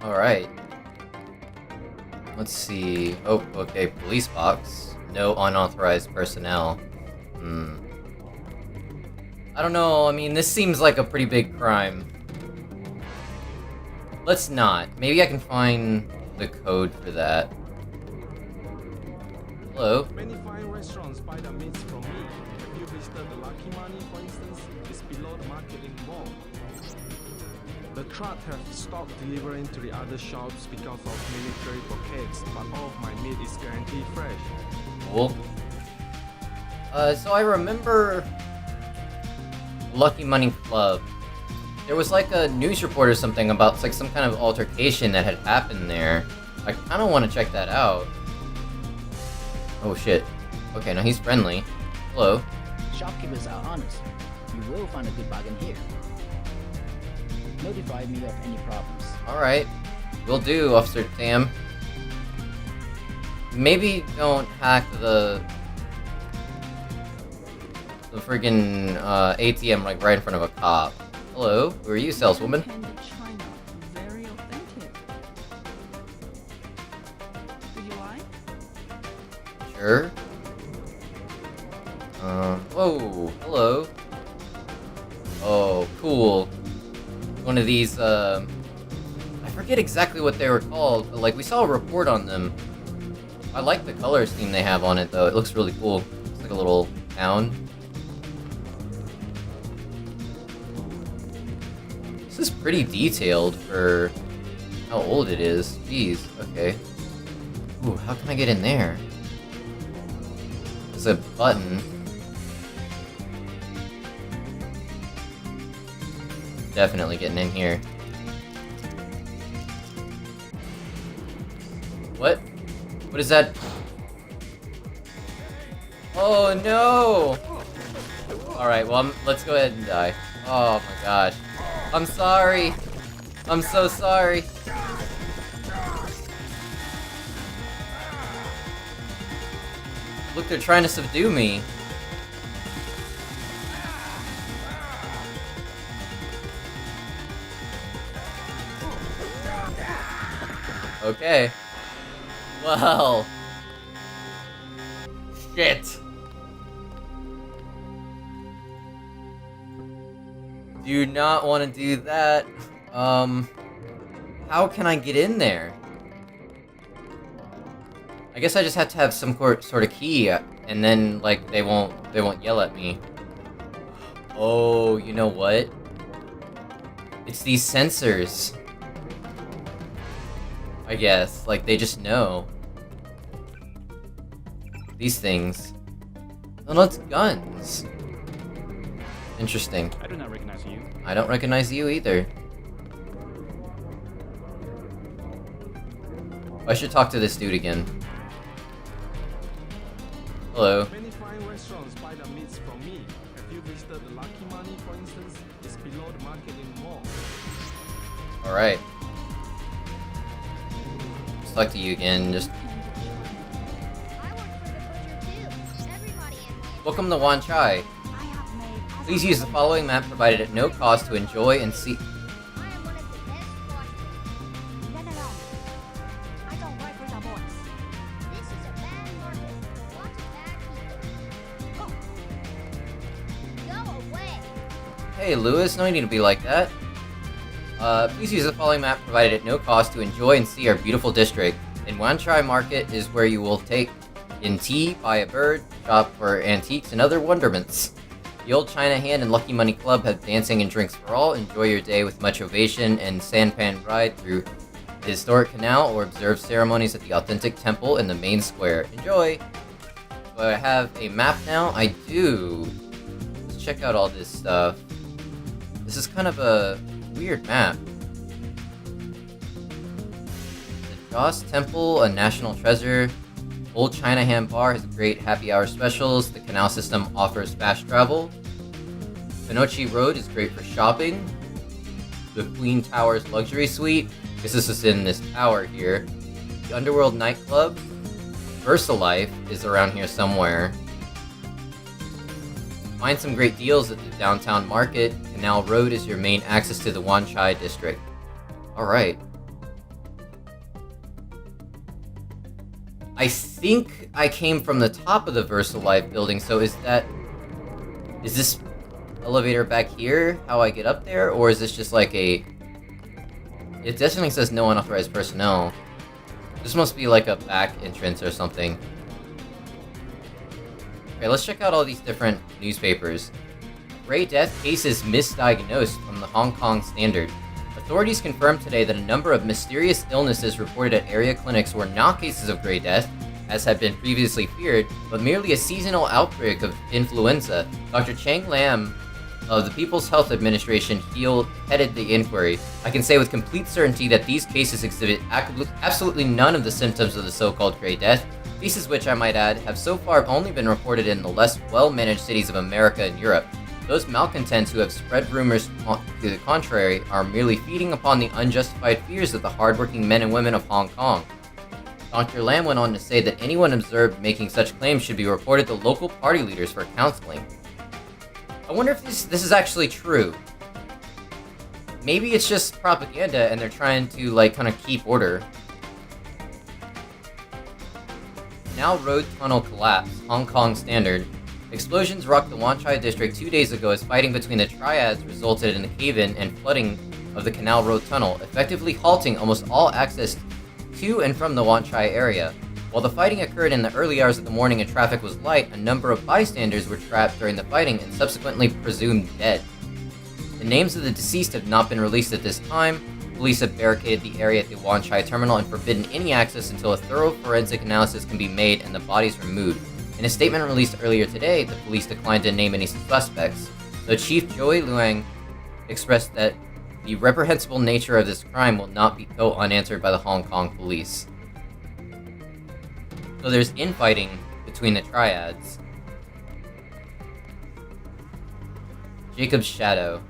Alright. Let's see. Oh, okay. Police box. No unauthorized personnel. I don't know. I mean, this seems like a pretty big crime. Let's not. Maybe I can find the code for that. Hello? Many fine restaurants buy the meats from me. Have you visited the Lucky Money, for instance? It's below the market in the mall. The crowd have stopped delivering to the other shops because of military blockades, but all of my meat is guaranteed fresh. Cool. So I remember Lucky Money Club. There was like a news report or something about like some kind of altercation that had happened there. I kind of want to check that out. Oh shit. Okay, now he's friendly. Hello. Shopkeepers are honest. You will find a good bargain here. Notify me of any problems. Alright. Will do, Officer Tam. Maybe don't hack the friggin' ATM like right in front of a cop. Hello, who are you, saleswoman? China, very authentic. Do you like? Sure. Whoa, hello. Oh, cool. One of these, I forget exactly what they were called, but like we saw a report on them. I like the color scheme they have on it though, it looks really cool. It's like a little town. This is pretty detailed for how old it is. Jeez, okay. Ooh, how can I get in there? There's a button. Definitely getting in here. What? What is that? Oh no! Alright, well, let's go ahead and die. Oh my gosh. I'm sorry. I'm so sorry. Look, they're trying to subdue me. Okay. Well. Shit. Do not want to do that. How can I get in there? I guess I just have to have some sort of key, and then like they won't yell at me. Oh, you know what? It's these sensors. I guess, like they just know. These things. Oh no, it's guns. Interesting. I do not recognize you. I don't recognize you either. I should talk to this dude again. Hello. Many fine restaurants buy the meats from me. Have you visited the Lucky Money, for instance? It's below the market in the mall. Alright. Let's talk to you again. Just I work for the butcher too. Everybody in welcome to Wan Chai. I have made. Please use the following map provided at no cost to enjoy and see. I am one of the best watchmen. Let alone. I don't work for the boys. This is a bad market. Lots of bad people. Go away. Hey, Lewis, no need to be like that. Please use the following map provided at no cost to enjoy and see our beautiful district. In Wan Chai Market is where you will take in tea, buy a bird, shop for antiques and other wonderments. The Old China Hand and Lucky Money Club have dancing and drinks for all. Enjoy your day with much ovation and sampan ride through the historic canal or observe ceremonies at the authentic temple in the main square. Enjoy! So I have a map now? I do. Let's check out all this stuff. This is kind of a weird map. The Joss Temple, a national treasure. Old China Hand Bar has great happy hour specials. The canal system offers fast travel. Tonnochi Road is great for shopping. The Queen Towers Luxury Suite. This is just in this tower here. The Underworld Nightclub. VersaLife is around here somewhere. Find some great deals at the downtown market. Canal Road is your main access to the Wan Chai district. Alright. I think I came from the top of the VersaLife building, so is this elevator back here how I get up there? Or is this just like a... It definitely says no unauthorized personnel. This must be like a back entrance or something. Okay, let's check out all these different newspapers. Gray Death cases misdiagnosed from the Hong Kong Standard. Authorities confirmed today that a number of mysterious illnesses reported at area clinics were not cases of Gray Death, as had been previously feared, but merely a seasonal outbreak of influenza. Dr. Chang Lam of the People's Health Administration headed the inquiry. I can say with complete certainty that these cases exhibit absolutely none of the symptoms of the so-called Gray Death, cases which, I might add, have so far only been reported in the less well-managed cities of America and Europe. Those malcontents who have spread rumors to the contrary are merely feeding upon the unjustified fears of the hardworking men and women of Hong Kong. Dr. Lam went on to say that anyone observed making such claims should be reported to local party leaders for counseling. I wonder if this is actually true. Maybe it's just propaganda and they're trying to, like, kind of keep order. Now road tunnel collapse, Hong Kong Standard. Explosions rocked the Wan Chai district 2 days ago as fighting between the triads resulted in the cave-in and flooding of the Canal Road tunnel, effectively halting almost all access to and from the Wan Chai area. While the fighting occurred in the early hours of the morning and traffic was light, a number of bystanders were trapped during the fighting and subsequently presumed dead. The names of the deceased have not been released at this time. Police have barricaded the area at the Wan Chai terminal and forbidden any access until a thorough forensic analysis can be made and the bodies removed. In a statement released earlier today, the police declined to name any suspects, though Chief Joey Luang expressed that the reprehensible nature of this crime will not go unanswered by the Hong Kong police. So there's infighting between the triads. Jacob's shadow.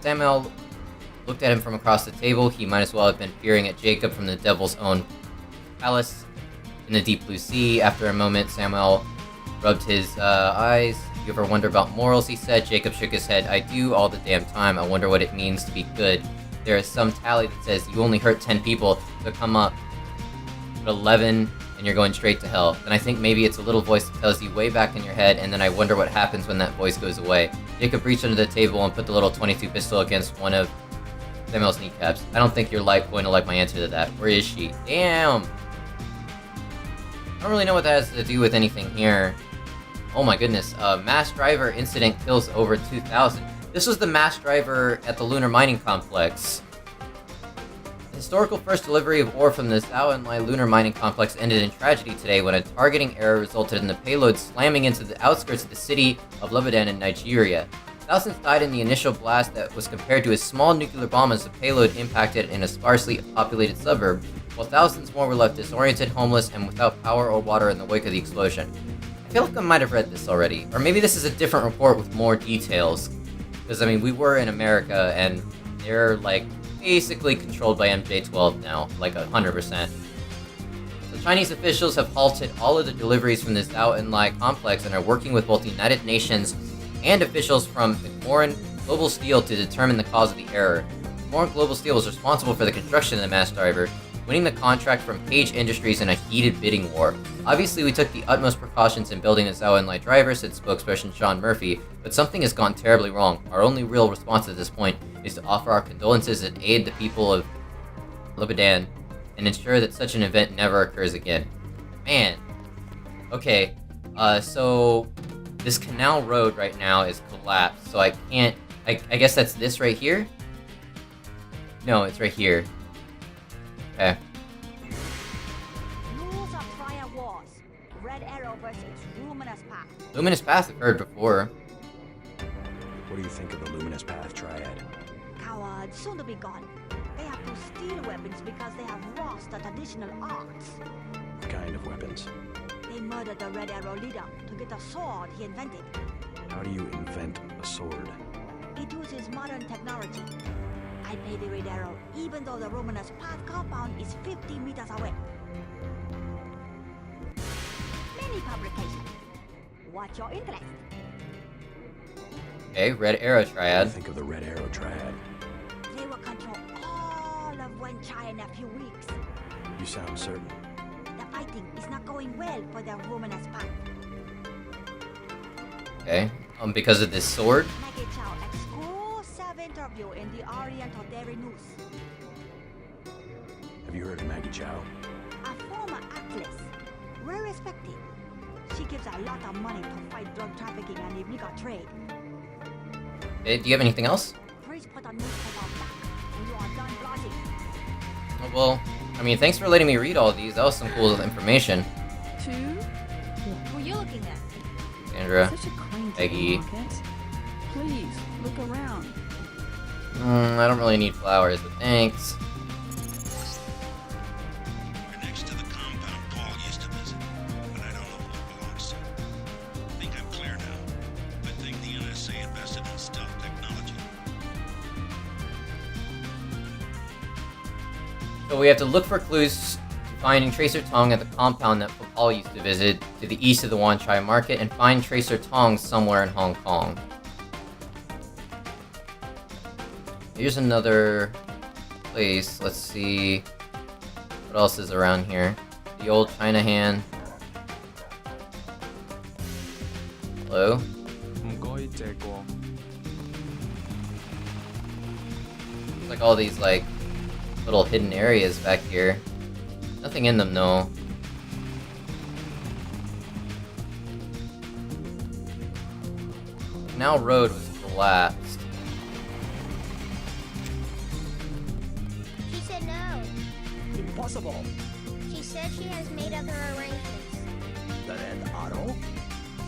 Samuel looked at him from across the table. He might as well have been peering at Jacob from the devil's own palace in the deep blue sea. After a moment, Samuel rubbed his eyes. You ever wonder about morals, he said. Jacob shook his head. I do all the damn time. I wonder what it means to be good. There is some tally that says you only hurt 10 people, so come up. But 11, and you're going straight to hell. Then I think maybe it's a little voice that tells you way back in your head, and then I wonder what happens when that voice goes away. Jacob reached under the table and put the little .22 pistol against one of Samuel's kneecaps. I don't think you're going to like my answer to that. Where is she? Damn! I don't really know what that has to do with anything here. Oh my goodness, mass driver incident kills over 2,000. This was the mass driver at the Lunar Mining Complex. The historical first delivery of ore from the Zhao and Lai Lunar Mining Complex ended in tragedy today when a targeting error resulted in the payload slamming into the outskirts of the city of Lebanon in Nigeria. Thousands died in the initial blast that was compared to a small nuclear bomb as the payload impacted in a sparsely populated suburb, while thousands more were left disoriented, homeless, and without power or water in the wake of the explosion. I feel like I might have read this already, or maybe this is a different report with more details. Because, I mean, we were in America, and they're, like, basically controlled by MJ-12 now, like 100%. So Chinese officials have halted all of the deliveries from the Zhao and Lai complex and are working with both the United Nations and officials from McMoran Global Steel to determine the cause of the error. McMoran Global Steel was responsible for the construction of the mass driver, winning the contract from Page Industries in a heated bidding war. Obviously, we took the utmost precautions in building the Zhao and Lai driver, said spokesperson Sean Murphy, but something has gone terribly wrong. Our only real response at this point is to offer our condolences and aid the people of Lebanon and ensure that such an event never occurs again. Man. Okay, so this canal road right now is collapsed, so I can't... I guess that's this right here? No, it's right here. Okay. Rules of Triad Wars. Red Arrow versus Luminous Path. Luminous Path I've heard before. What do you think of the Luminous Path Triad? Cowards, soon to be gone. They have to steal weapons because they have lost the traditional arts. What kind of weapons? They murdered the Red Arrow leader to get the sword he invented. How do you invent a sword? It uses modern technology. I pay the Red Arrow even though the Luminous Path compound is 50 meters away. Many publications. What's your interest? Okay, Red Arrow What do you Triad. think of the Red Arrow Triad? They will control all of Wen try in a few weeks. You sound certain. The fighting is not going well for the Romanos path. Okay. Because of this sword? Maggie Chow exclusive interview in the Oriental Daily News. Have you heard of Maggie Chow? A former actress, well respected. She gives a lot of money to fight drug trafficking and illegal trade. Okay, do you have anything else? Please put a newspaper back when you are done blogging. Oh, well, I mean, thanks for letting me read all these. That was some cool information. 2? Who are you looking at? Sandra. Such a quaint Peggy. market. Please, look around. I don't really need flowers, but thanks. We're next to the compound Paul used to visit, but I don't know who it belongs to. I think I'm clear now. I think the NSA invested in stealth technology. So we have to look for clues finding Tracer Tong at the compound that Paul used to visit to the east of the Wan Chai market and find Tracer Tong somewhere in Hong Kong. Here's another place. Let's see what else is around here. The old China hand. Hello? Mgoi Jego. Looks like all these like little hidden areas back here. Nothing in them though. Canal Road was collapsed. She said no. Impossible. She said she has made other arrangements. The Red Arrow?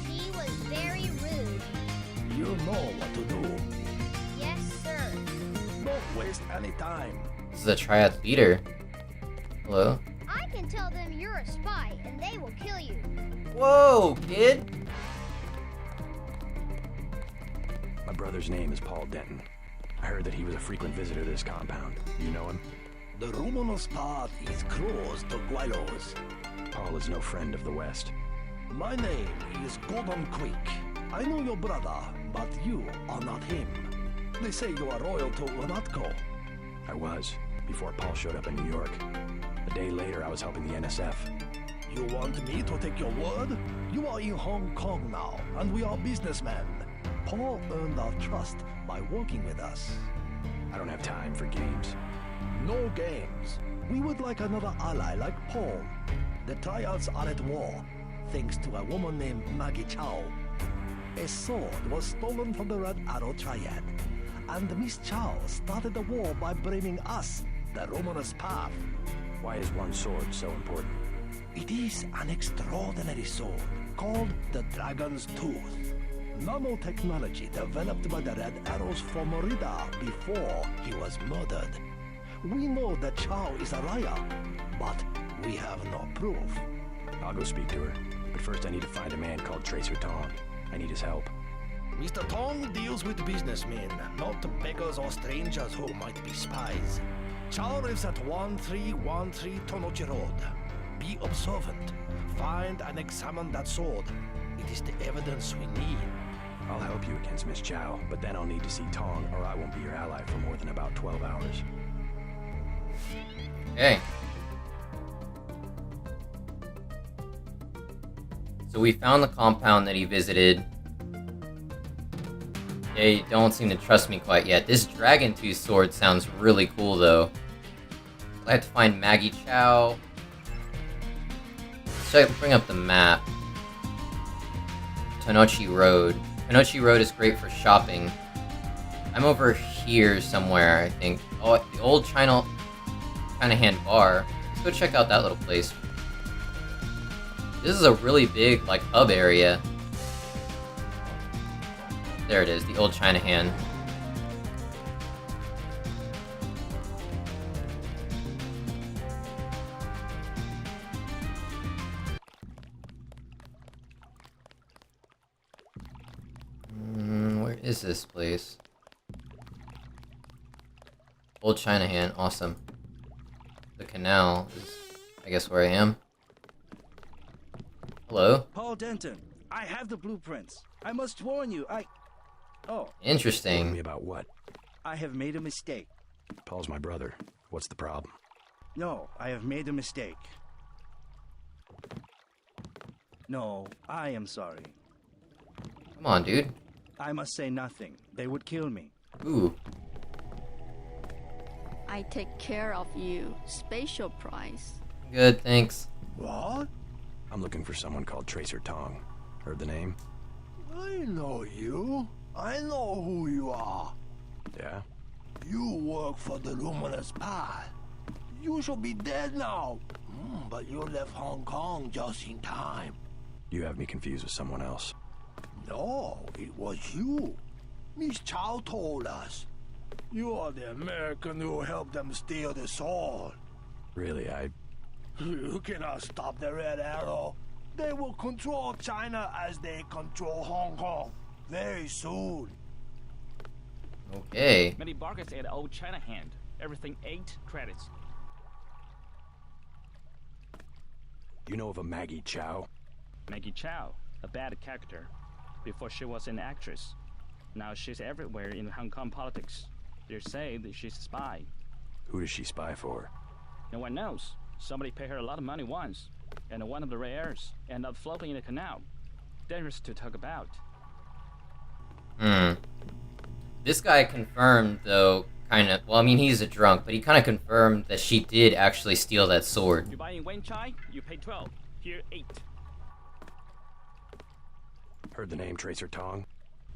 She was very rude. You know what to do. Yes, sir. Don't waste any time. This is a triad leader. Hello? I can tell them you're a spy and they will kill you. Whoa, kid! My brother's name is Paul Denton. I heard that he was a frequent visitor to this compound. You know him? The Romanos path is close to Guayos. Paul is no friend of the West. My name is Gordon Quick. I know your brother, but you are not him. They say you are loyal to Unatco. I was, before Paul showed up in New York. A day later, I was helping the NSF. You want me to take your word? You are in Hong Kong now, and we are businessmen. Paul earned our trust by working with us. I don't have time for games. No games. We would like another ally like Paul. The triads are at war, thanks to a woman named Maggie Chow. A sword was stolen from the Red Arrow Triad, and Miss Chow started the war by blaming us, the Romanos path. Why is one sword so important? It is an extraordinary sword called the Dragon's Tooth. Nanotechnology developed by the Red Arrows from Merida before he was murdered. We know that Chow is a liar, but we have no proof. I'll go speak to her. But first I need to find a man called Tracer Tong. I need his help. Mr. Tong deals with businessmen, not beggars or strangers who might be spies. Chow lives at 1313 Tonnochi Road. Be observant. Find and examine that sword. It is the evidence we need. I'll help you against Miss Chow, but then I'll need to see Tong, or I won't be your ally for more than about 12 hours. Okay. So we found the compound that he visited. They don't seem to trust me quite yet. This Dragon Tooth sword sounds really cool though. I have to find Maggie Chow. Let's bring up the map. Tonnochi Road. Tonnochi Road is great for shopping. I'm over here somewhere, I think. Oh, the old China hand bar. Let's go check out that little place. This is a really big, like, hub area. There it is, the old China hand. Where is this place? Old China hand, awesome. The canal is, I guess, where I am. Hello? Paul Denton, I have the blueprints. I must warn you, Oh, Warn Interesting. me about what? I have made a mistake. Paul's my brother. What's the problem? No, I have made a mistake. No, I am sorry. Come on, dude. I must say nothing. They would kill me. Ooh. I take care of you. Special price. Good, thanks. What? I'm looking for someone called Tracer Tong. Heard the name? I know you. I know who you are. Yeah? You work for the Luminous Path. You should be dead now. But you left Hong Kong just in time. You have me confused with someone else. No, it was you. Miss Chow told us. You are the American who helped them steal the sword. Really, You cannot stop the Red Arrow. They will control China as they control Hong Kong very soon. Okay. Many bargains at Old China Hand. Everything 8 credits. You know of a Maggie Chow? Maggie Chow, a bad character. Before she was an actress. Now she's everywhere in Hong Kong politics. They say that she's a spy. Who does she spy for? No one knows. Somebody paid her a lot of money once, and one of the rare airs ended up floating in the canal. Dangerous to talk about. This guy confirmed, though, kind of... Well, I mean, he's a drunk, but he kind of confirmed that she did actually steal that sword. You buy in Wen Chai, you pay 12. Here, 8. Heard the name Tracer Tong?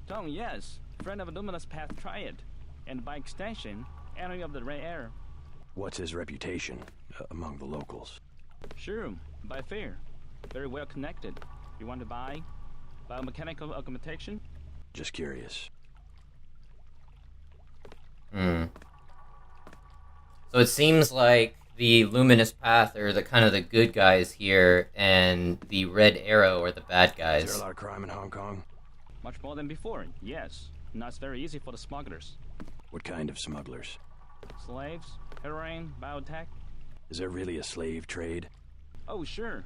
Tong, yes. Friend of Luminous Path Triad. And by extension, enemy of the rare air. What's his reputation among the locals? Sure, by fair. Very well connected. You want to buy biomechanical augmentation? Just curious. So it seems like the Luminous Path are the kind of the good guys here, and the Red Arrow are the bad guys. Is there a lot of crime in Hong Kong? Much more than before, yes. Now it's very easy for the smugglers. What kind of smugglers? Slaves, heroin, biotech. Is there really a slave trade? Oh, sure.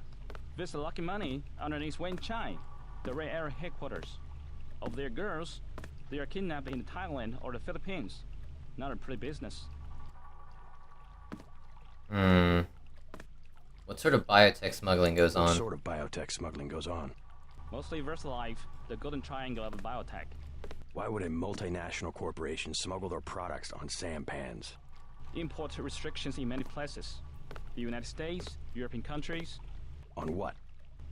Visit Lucky Money underneath Wen Chai, the Red Arrow headquarters. Of their girls, they are kidnapped in Thailand or the Philippines. Not a pretty business. What sort of biotech smuggling goes What on? sort of biotech smuggling goes on? Mostly VersaLife, the golden triangle of biotech. Why would a multinational corporation smuggle their products on sampans? Import restrictions in many places. The United States, European countries. On what?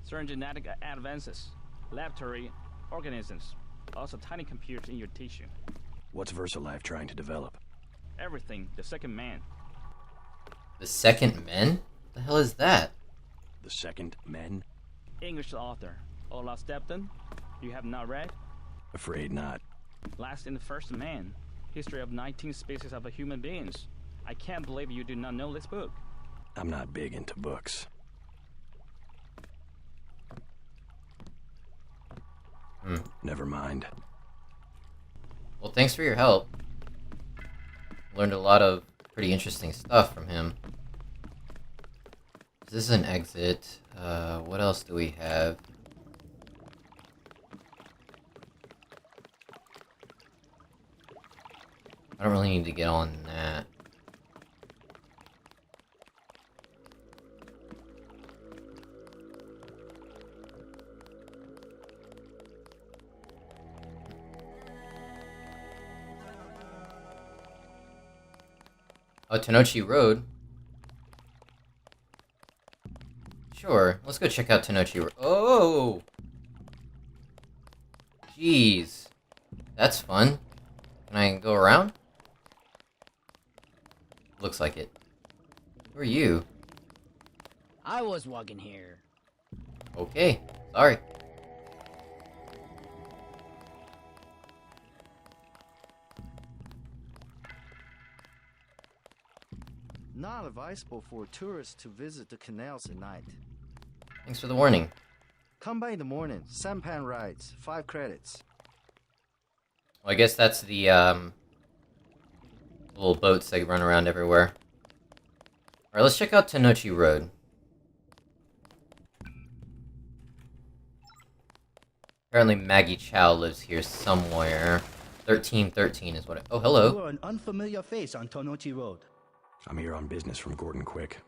Certain genetic advances, laboratory organisms, also tiny computers in your tissue. What's VersaLife trying to develop? Everything, the second man. The Second Men? The hell is that? The Second Men? English author, Ola Stepton. You have not read? Afraid not. Last in the First Man, history of 19 species of human beings. I can't believe you do not know this book. I'm not big into books. Never mind. Well, thanks for your help. Learned a lot of pretty interesting stuff from him. This is an exit. What else do we have? I don't really need to get on that. Oh, Tonnochi Road. Sure, let's go check out Tonnochi Road. Oh! Jeez. That's fun. Can I go around? Looks like it. Who are you? I was walking here. Okay, sorry. Not advisable for tourists to visit the canals at night. Thanks for the warning. Come by in the morning. Sampan rides, 5 credits. Well, I guess that's the, little boats that run around everywhere. Alright, let's check out Tonnochi Road. Apparently Maggie Chow lives here somewhere. 1313 is what oh, hello. You are an unfamiliar face on Tonnochi Road. I'm here on business from Gordon Quick.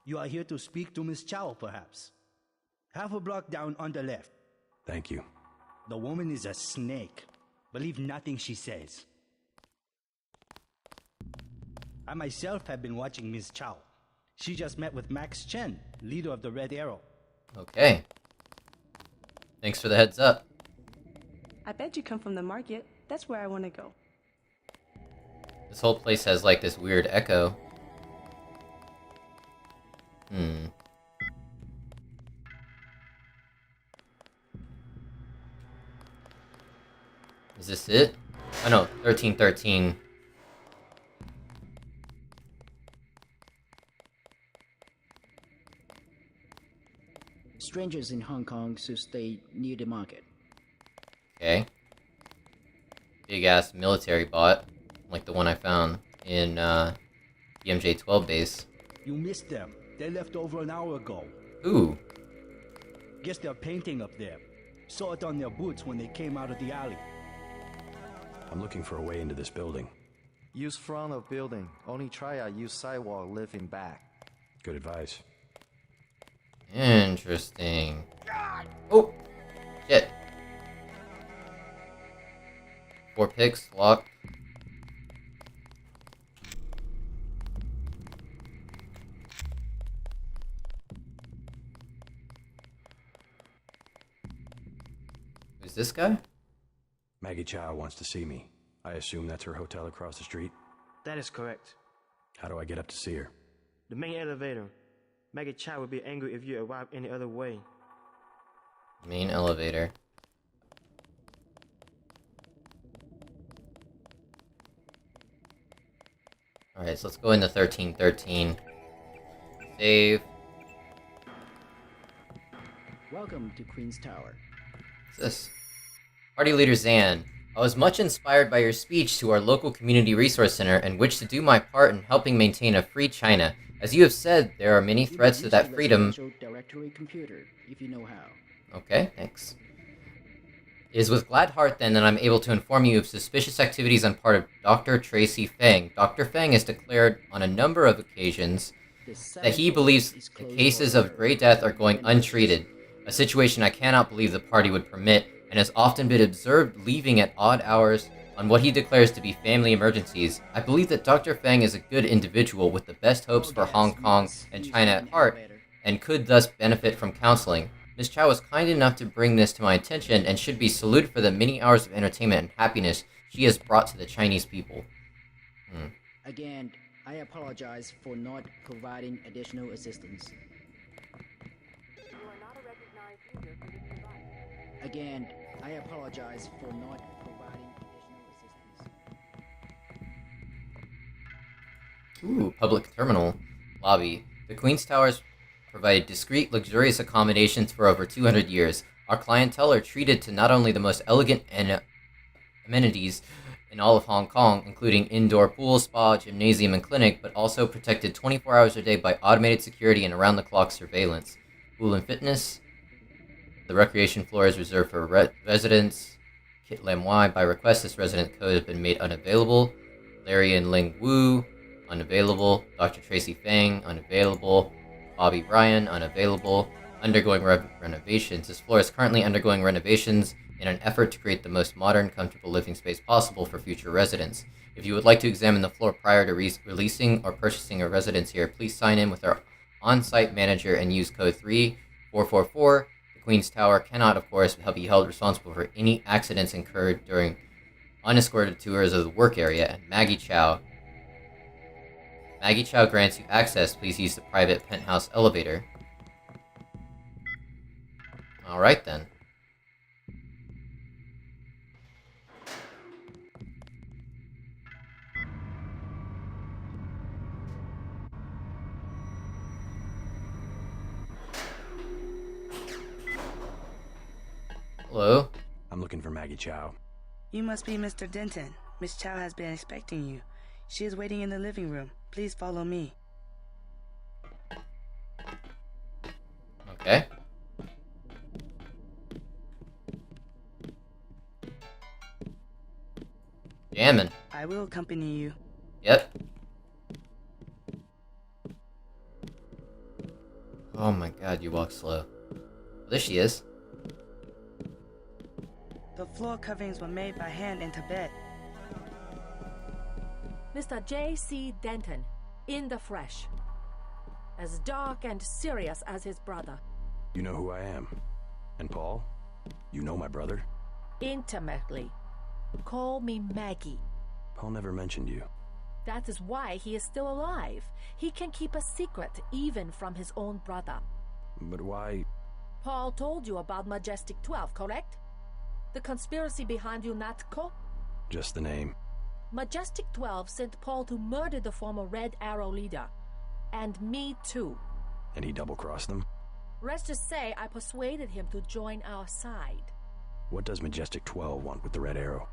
You are here to speak to Miss Chow, perhaps. Half a block down on the left. Thank you. The woman is a snake. Believe nothing she says. I myself have been watching Miss Chow. She just met with Max Chen, leader of the Red Arrow. Okay. Thanks for the heads up. I bet you come from the market. That's where I want to go. This whole place has like this weird echo. Is this it? Oh no, 1313. Strangers in Hong Kong should stay near the market. Okay. Big ass military bot, like the one I found in the MJ12 base. You missed them. They left over an hour ago. Ooh. Guess they're painting up there. Saw it on their boots when they came out of the alley. I'm looking for a way into this building. Use front of building. Only triad use sidewalk living back. Good advice. Interesting. Oh! Shit. 4 picks, locked. Who's this guy? Maggie Chow wants to see me. I assume that's her hotel across the street? That is correct. How do I get up to see her? The main elevator. Maggie Chow would be angry if you arrive any other way. Main elevator. Alright, so let's go into 1313. Save. Welcome to Queen's Tower. What's this? Party Leader Zan. I was much inspired by your speech to our local community resource center and wish to do my part in helping maintain a free China. As you have said, there are many threats to that freedom. Directory computer, if you know how. Okay, thanks. It is with glad heart then that I'm able to inform you of suspicious activities on part of Dr. Tracy Feng. Dr. Feng has declared on a number of occasions that he believes the cases of Grey Death are going untreated, a situation I cannot believe the party would permit, and has often been observed leaving at odd hours on what he declares to be family emergencies. I believe that Dr. Feng is a good individual with the best hopes for Hong Kong and China at heart, and could thus benefit from counseling. Ms. Chow was kind enough to bring this to my attention and should be saluted for the many hours of entertainment and happiness she has brought to the Chinese people. Again, I apologize for not providing additional assistance. Again, I apologize for not providing additional assistance. Ooh, public terminal. Lobby. The Queen's Towers provided discreet, luxurious accommodations for over 200 years. Our clientele are treated to not only the most elegant amenities in all of Hong Kong, including indoor pool, spa, gymnasium, and clinic, but also protected 24 hours a day by automated security and around-the-clock surveillance. Pool and fitness. The recreation floor is reserved for residents. Kit Lam Wai, by request, this resident code has been made unavailable. Larry and Ling Wu, unavailable. Dr. Tracy Fang, unavailable. Bobby Bryan, unavailable. Undergoing renovations. This floor is currently undergoing renovations in an effort to create the most modern, comfortable living space possible for future residents. If you would like to examine the floor prior to releasing or purchasing a residence here, please sign in with our on-site manager and use code 3444. The Queen's Tower cannot, of course, be held responsible for any accidents incurred during unescorted tours of the work area. And Maggie Chow grants you access. Please use the private penthouse elevator. Alright then. Hello? I'm looking for Maggie Chow. You must be Mr. Denton. Miss Chow has been expecting you. She is waiting in the living room. Please follow me. Okay. Jammin'. I will accompany you. Yep. Oh my god, you walk slow. There she is. The floor coverings were made by hand in Tibet. Mr. J.C. Denton, in the flesh. As dark and serious as his brother. You know who I am. And Paul? You know my brother? Intimately. Call me Maggie. Paul never mentioned you. That is why he is still alive. He can keep a secret even from his own brother. But why? Paul told you about Majestic 12, correct? The conspiracy behind UNATCO? Just the name. Majestic 12 sent Paul to murder the former Red Arrow leader. And me too. And he double-crossed them? Let's just say I persuaded him to join our side. What does Majestic 12 want with the Red Arrow?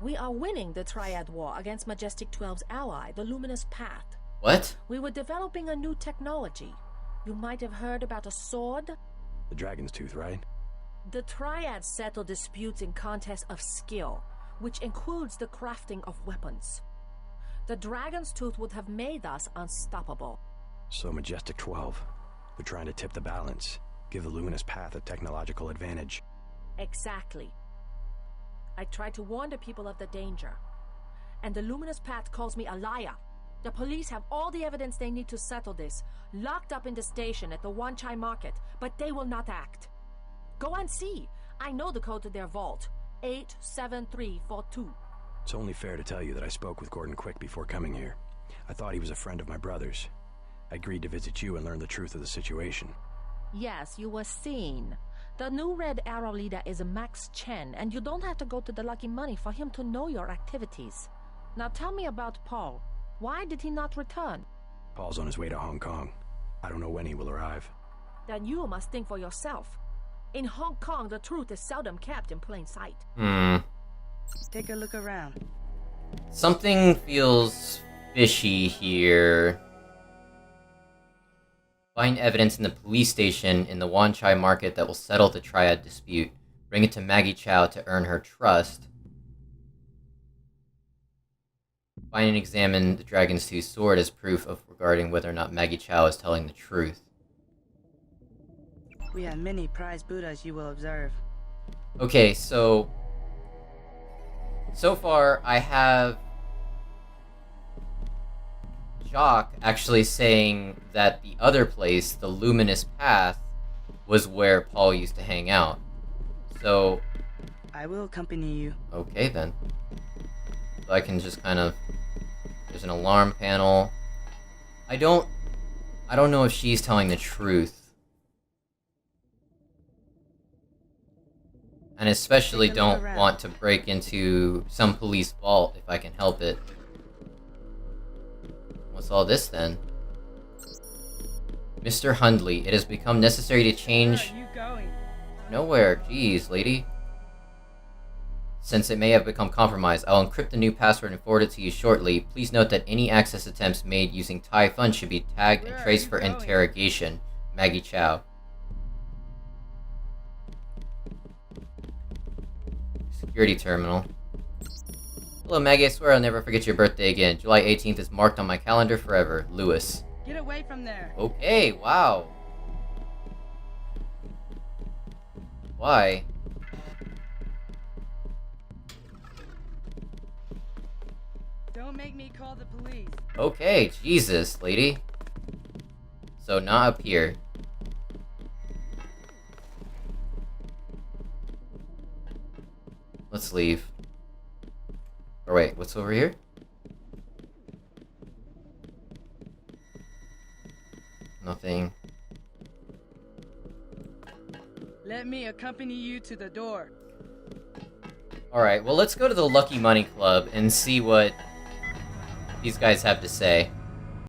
We are winning the Triad War against Majestic 12's ally, the Luminous Path. What? We were developing a new technology. You might have heard about a sword? The Dragon's Tooth, right? The Triads settle disputes in contests of skill, which includes the crafting of weapons. The Dragon's Tooth would have made us unstoppable. So Majestic 12, they're trying to tip the balance, give the Luminous Path a technological advantage. Exactly. I tried to warn the people of the danger. And the Luminous Path calls me a liar. The police have all the evidence they need to settle this, locked up in the station at the Wanchai Market, but they will not act. Go and see. I know the code to their vault. 87342. It's only fair to tell you that I spoke with Gordon Quick before coming here. I thought he was a friend of my brother's. I agreed to visit you and learn the truth of the situation. Yes, you were seen. The new Red Arrow leader is Max Chen, and you don't have to go to the Lucky Money for him to know your activities. Now tell me about Paul. Why did he not return? Paul's on his way to Hong Kong. I don't know when he will arrive. Then you must think for yourself. In Hong Kong, the truth is seldom kept in plain sight. Take a look around. Something feels fishy here. Find evidence in the police station in the Wanchai Market that will settle the Triad dispute. Bring it to Maggie Chow to earn her trust. Find and examine the Dragon's Tooth sword as proof of regarding whether or not Maggie Chow is telling the truth. We have many prized Buddhas, you will observe. Okay, so far I have Jock actually saying that the other place, the Luminous Path, was where Paul used to hang out. So I will accompany you. Okay then. So I can just kind of... There's an alarm panel. I don't know if she's telling the truth. And especially don't want to break into some police vault if I can help it. What's all this then? Mr. Hundley, it has become necessary to change... Where are you going? Nowhere, jeez, lady. Since it may have become compromised, I'll encrypt the new password and forward it to you shortly. Please note that any access attempts made using Thai funds should be tagged and traced for interrogation. Maggie Chow. Security terminal. Hello, Maggie. I swear I'll never forget your birthday again. July 18th is marked on my calendar forever. Lewis. Get away from there. Okay, wow. Why? Don't make me call the police. Okay, Jesus, lady. So, not up here. Let's leave. Or wait, what's over here? Nothing. Let me accompany you to the door. Alright, well let's go to the Lucky Money Club and see what these guys have to say.